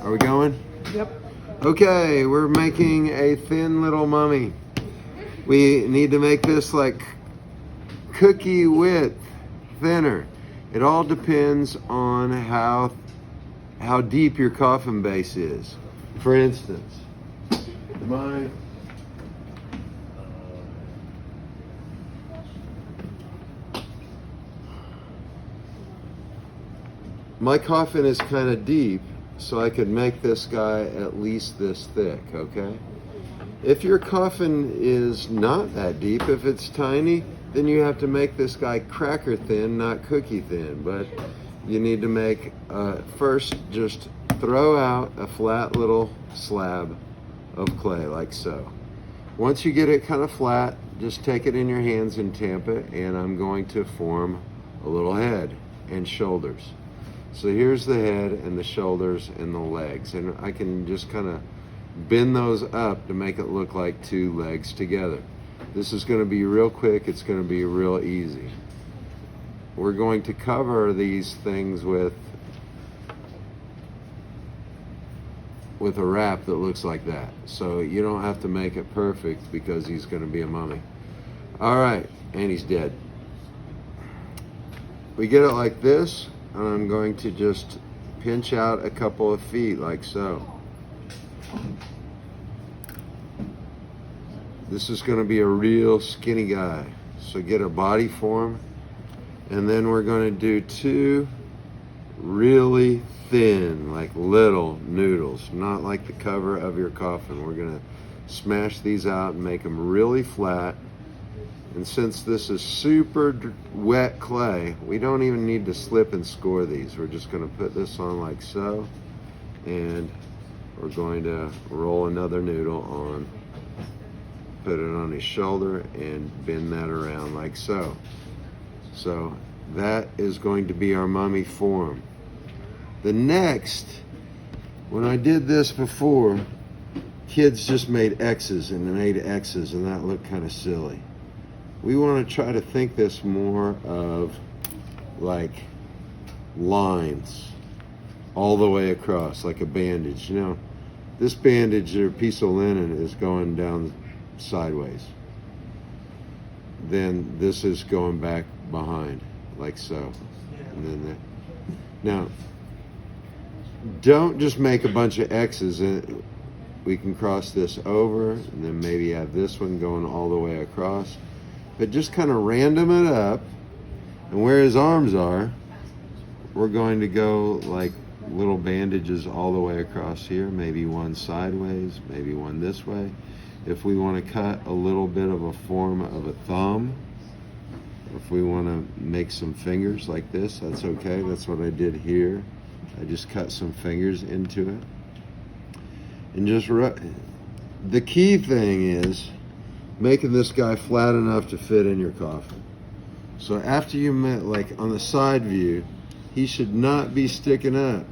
Are we going? Yep. Okay, we're making a thin little mummy. We need to make this like cookie width, thinner. It all depends on how deep your coffin base is. For instance, my coffin is kind of deep, so I could make this guy at least this thick, okay? If your coffin is not that deep, if it's tiny, then you have to make this guy cracker thin, not cookie thin. But you need to make, first just throw out a flat little slab of clay like so. Once you get it kind of flat, just take it in your hands and tamp it, and I'm going to form a little head and shoulders. So here's the head and the shoulders and the legs, and I can just kind of bend those up to make it look like two legs together. This is going to be real quick, it's going to be real easy. We're going to cover these things with a wrap that looks like that. So you don't have to make it perfect because he's going to be a mummy. All right, and he's dead. We get it like this, and I'm going to just pinch out a couple of feet like so. This is going to be a real skinny guy. So get a body form, and then we're going to do two really thin, like little noodles, not like the cover of your coffin. We're going to smash these out and make them really flat. And since this is super wet clay, we don't even need to slip and score these. We're just going to put this on like so, and we're going to roll another noodle on, put it on his shoulder, and bend that around like so. So that is going to be our mummy form. The next, when I did this before, kids just made X's and made X's, and that looked kind of silly. We want to try to think this more of like lines all the way across, like a bandage. You know, this bandage or piece of linen is going down sideways. Then this is going back behind, like so. And then that. Now, don't just make a bunch of X's. We can cross this over, and then maybe have this one going all the way across. But just kind of random it up, and where his arms are, we're going to go like little bandages all the way across here, maybe one sideways, maybe one this way. If we want to cut a little bit of a form of a thumb, if we want to make some fingers like this, that's okay. That's what I did here. I just cut some fingers into it. And just the key thing is making this guy flat enough to fit in your coffin. So after you met, like on the side view, he should not be sticking up.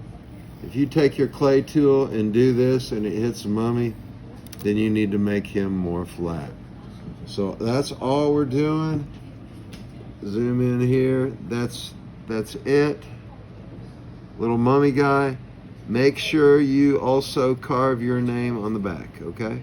If you take your clay tool and do this and it hits the mummy, then you need to make him more flat. So that's all we're doing. Zoom in here. That's it. Little mummy guy. Make sure you also carve your name on the back, okay?